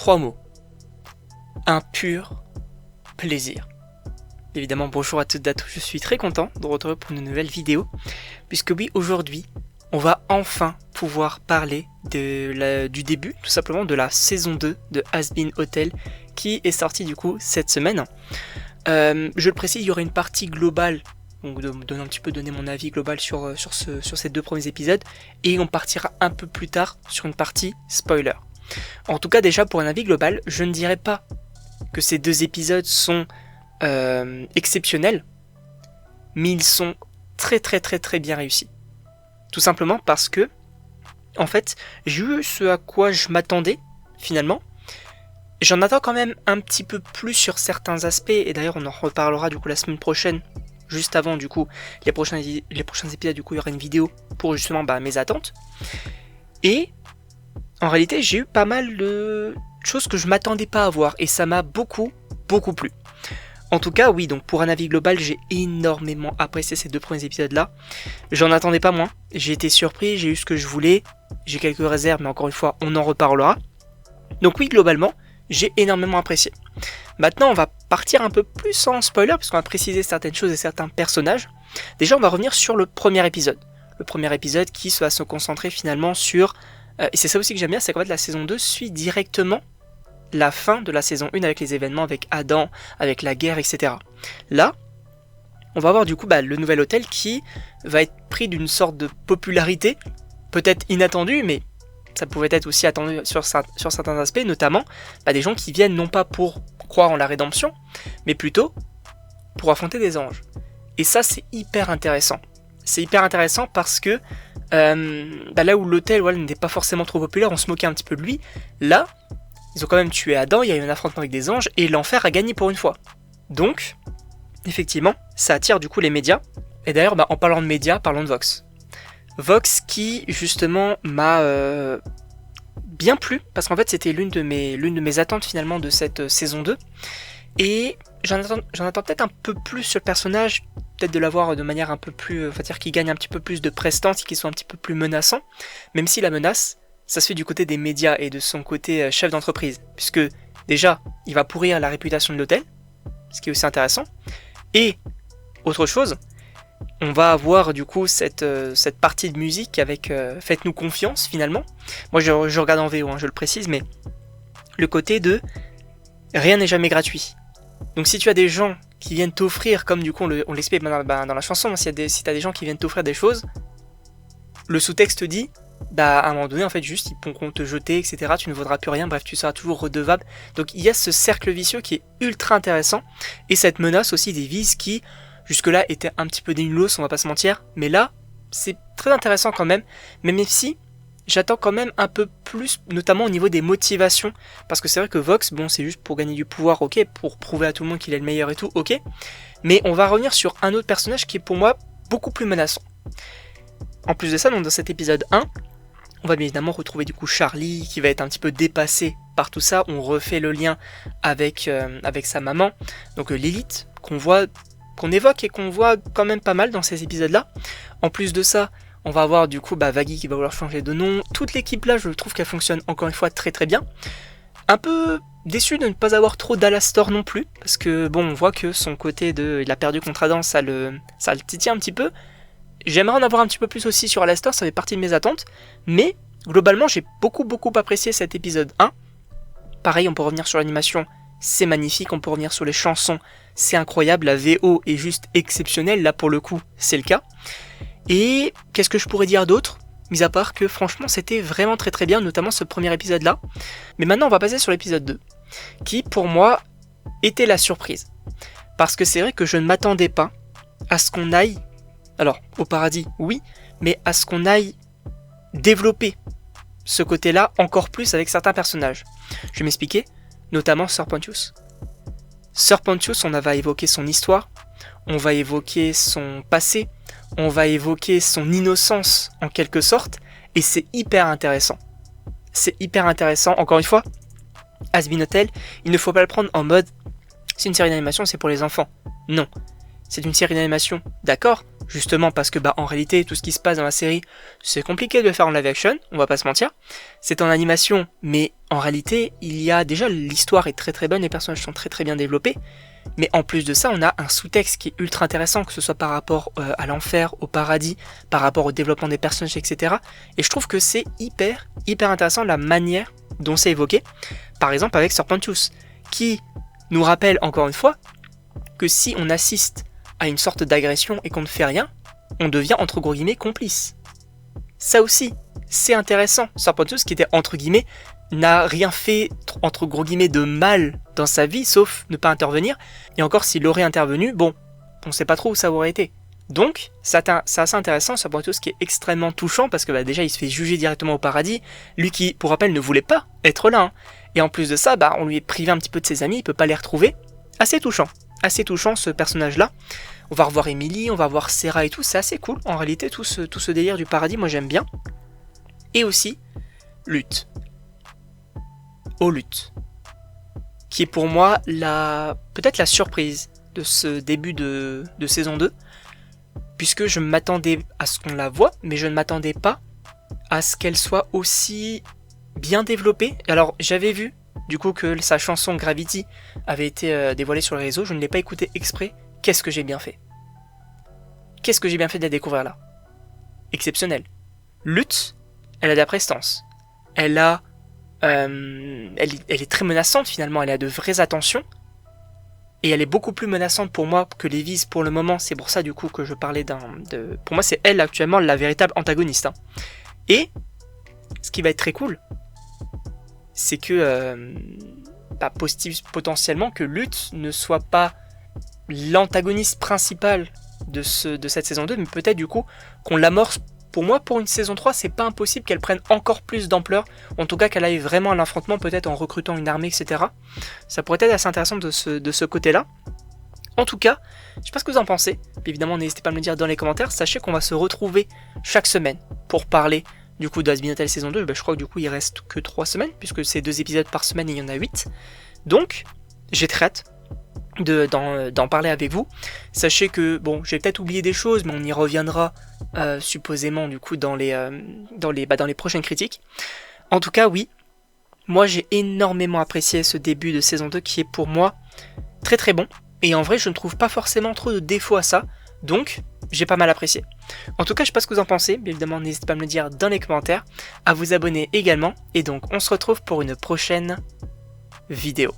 3 mots. Un pur plaisir. Évidemment, bonjour à toutes et à tous, je suis très content de retrouver pour une nouvelle vidéo, puisque oui, aujourd'hui, on va enfin pouvoir parler du début, tout simplement, de la saison 2 de Hazbin Hotel, qui est sortie du coup cette semaine. Je le précise, il y aura une partie globale, donc donner mon avis global sur ces 2 premiers épisodes, et on partira un peu plus tard sur une partie spoiler. En tout cas, déjà pour un avis global, je ne dirais pas que ces 2 épisodes sont exceptionnels, mais ils sont très bien réussis. Tout simplement parce que, en fait, j'ai eu ce à quoi je m'attendais, finalement. J'en attends quand même un petit peu plus sur certains aspects, et d'ailleurs on en reparlera du coup la semaine prochaine, juste avant du coup les prochains épisodes, du coup il y aura une vidéo pour justement mes attentes. Et en réalité j'ai eu pas mal de choses que je m'attendais pas à voir, et ça m'a beaucoup plu. En tout cas, oui, donc pour un avis global, j'ai énormément apprécié ces 2 premiers épisodes-là. J'en attendais pas moins, j'ai été surpris, j'ai eu ce que je voulais, j'ai quelques réserves, mais encore une fois, on en reparlera. Donc oui, globalement, j'ai énormément apprécié. Maintenant, on va partir un peu plus en spoiler, puisqu'on va préciser certaines choses et certains personnages. Déjà, on va revenir sur le premier épisode. Le premier épisode qui va se concentrer finalement sur... et c'est ça aussi que j'aime bien, c'est qu'en fait la saison 2 suit directement la fin de la saison 1 avec les événements, avec Adam, avec la guerre, etc. Là, on va avoir du coup le nouvel hôtel qui va être pris d'une sorte de popularité, peut-être inattendue, mais ça pouvait être aussi attendu sur certains aspects, notamment des gens qui viennent non pas pour croire en la rédemption, mais plutôt pour affronter des anges. Et ça, c'est hyper intéressant. C'est hyper intéressant parce que là où l'hôtel n'était pas forcément trop populaire, on se moquait un petit peu de lui, là, ils ont quand même tué Adam, il y a eu un affrontement avec des anges, et l'enfer a gagné pour une fois. Donc, effectivement, ça attire du coup les médias. Et d'ailleurs, en parlant de médias, parlons de Vox. Vox qui, justement, m'a bien plu, parce qu'en fait, c'était l'une de mes attentes, finalement, de cette saison 2. Et j'en attends peut-être un peu plus sur le personnage, peut-être de l'avoir de manière un peu plus... qu'il gagne un petit peu plus de prestance, qu'il soit un petit peu plus menaçant, même si la menace... ça se fait du côté des médias et de son côté chef d'entreprise, puisque déjà, il va pourrir la réputation de l'hôtel, ce qui est aussi intéressant, et autre chose, on va avoir du coup cette partie de musique avec Faites-nous confiance finalement. Moi je regarde en VO, je le précise, mais le côté de rien n'est jamais gratuit. Donc si tu as des gens qui viennent t'offrir, comme du coup on l'explique dans la chanson, si tu as des gens qui viennent t'offrir des choses, le sous-texte dit à un moment donné, en fait, juste, ils pourront te jeter, etc. Tu ne vaudras plus rien, bref, tu seras toujours redevable. Donc, il y a ce cercle vicieux qui est ultra intéressant. Et cette menace aussi des vices qui, jusque-là, étaient un petit peu des nulos, on va pas se mentir. Mais là, c'est très intéressant quand même. Même si, j'attends quand même un peu plus, notamment au niveau des motivations. Parce que c'est vrai que Vox, c'est juste pour gagner du pouvoir, ok. Pour prouver à tout le monde qu'il est le meilleur et tout, ok. Mais on va revenir sur un autre personnage qui est pour moi beaucoup plus menaçant. En plus de ça, donc dans cet épisode 1, on va bien évidemment retrouver du coup Charlie qui va être un petit peu dépassé par tout ça. On refait le lien avec sa maman, donc Lilith, qu'on évoque et qu'on voit quand même pas mal dans ces épisodes-là. En plus de ça, on va avoir du coup Vaggie qui va vouloir changer de nom. Toute l'équipe là, je trouve qu'elle fonctionne encore une fois très bien. Un peu déçu de ne pas avoir trop d'Alastor non plus, parce que on voit que son côté il a perdu contre Adam, ça le titille un petit peu. J'aimerais en avoir un petit peu plus aussi sur Alastor, ça fait partie de mes attentes, mais globalement j'ai beaucoup apprécié cet épisode 1. Pareil, on peut revenir sur l'animation, c'est magnifique, on peut revenir sur les chansons, c'est incroyable, la VO est juste exceptionnelle, là pour le coup c'est le cas. Et qu'est-ce que je pourrais dire d'autre, mis à part que franchement c'était vraiment très bien, notamment ce premier épisode là. Mais maintenant on va passer sur l'épisode 2, qui pour moi était la surprise. Parce que c'est vrai que je ne m'attendais pas à ce qu'on aille... Alors, au paradis, oui, mais à ce qu'on aille développer ce côté-là encore plus avec certains personnages. Je vais m'expliquer, notamment Sir Pontius. Sir Pontius, on va évoquer son histoire, on va évoquer son passé, on va évoquer son innocence en quelque sorte, et c'est hyper intéressant. C'est hyper intéressant, encore une fois, Hazbin Hotel, il ne faut pas le prendre en mode « c'est une série d'animation, c'est pour les enfants ». Non. C'est une série d'animation, d'accord, justement parce que en réalité tout ce qui se passe dans la série c'est compliqué de le faire en live action, on va pas se mentir. C'est en animation, mais en réalité, il y a déjà l'histoire est très très bonne, les personnages sont très très bien développés, mais en plus de ça, on a un sous-texte qui est ultra intéressant, que ce soit par rapport à l'enfer, au paradis, par rapport au développement des personnages, etc. Et je trouve que c'est hyper intéressant la manière dont c'est évoqué. Par exemple avec Serpentius, qui nous rappelle encore une fois que si on assiste à une sorte d'agression et qu'on ne fait rien, on devient entre gros guillemets complice. Ça aussi, c'est intéressant. Serpentius qui était entre guillemets n'a rien fait entre gros guillemets de mal dans sa vie, sauf ne pas intervenir. Et encore s'il aurait intervenu, bon, on sait pas trop où ça aurait été. Donc, c'est assez intéressant, Serpentius qui est extrêmement touchant, parce que déjà il se fait juger directement au paradis, lui qui, pour rappel, ne voulait pas être là. Et en plus de ça, on lui est privé un petit peu de ses amis, il peut pas les retrouver. Assez touchant ce personnage-là. On va revoir Emily, on va voir Sarah et tout, c'est assez cool. En réalité, tout ce délire du paradis, moi j'aime bien. Et aussi, Lutte. Lutte. Qui est pour moi peut-être la surprise de ce début de saison 2. Puisque je m'attendais à ce qu'on la voie, mais je ne m'attendais pas à ce qu'elle soit aussi bien développée. Alors j'avais vu du coup que sa chanson Gravity avait été dévoilée sur les réseaux, je ne l'ai pas écoutée exprès. Qu'est-ce que j'ai bien fait de la découvrir là. Exceptionnel. Lutte, elle a de la prestance. Elle est très menaçante finalement, elle a de vraies attentions. Et elle est beaucoup plus menaçante pour moi que Lévis pour le moment, c'est pour ça du coup que je parlais Pour moi c'est elle actuellement la véritable antagoniste. Et, ce qui va être très cool, c'est que potentiellement que Lutte ne soit pas l'antagoniste principal de cette saison 2, mais peut-être du coup qu'on l'amorce. Pour moi, pour une saison 3, c'est pas impossible qu'elle prenne encore plus d'ampleur, en tout cas qu'elle aille vraiment à l'affrontement, peut-être en recrutant une armée, etc. Ça pourrait être assez intéressant de ce côté-là. En tout cas, je sais pas ce que vous en pensez, puis évidemment n'hésitez pas à me le dire dans les commentaires, sachez qu'on va se retrouver chaque semaine pour parler du coup de Has Been Hotel saison 2, je crois que du coup il reste que 3 semaines, puisque c'est 2 épisodes par semaine et il y en a 8. Donc, j'ai très hâte d'en parler avec vous. Sachez que, j'ai peut-être oublié des choses, mais on y reviendra supposément du coup dans les prochaines critiques. En tout cas, oui, moi j'ai énormément apprécié ce début de saison 2 qui est pour moi très très bon. Et en vrai, je ne trouve pas forcément trop de défauts à ça, donc j'ai pas mal apprécié. En tout cas, je sais pas ce que vous en pensez, mais évidemment n'hésitez pas à me le dire dans les commentaires, à vous abonner également, et donc on se retrouve pour une prochaine vidéo.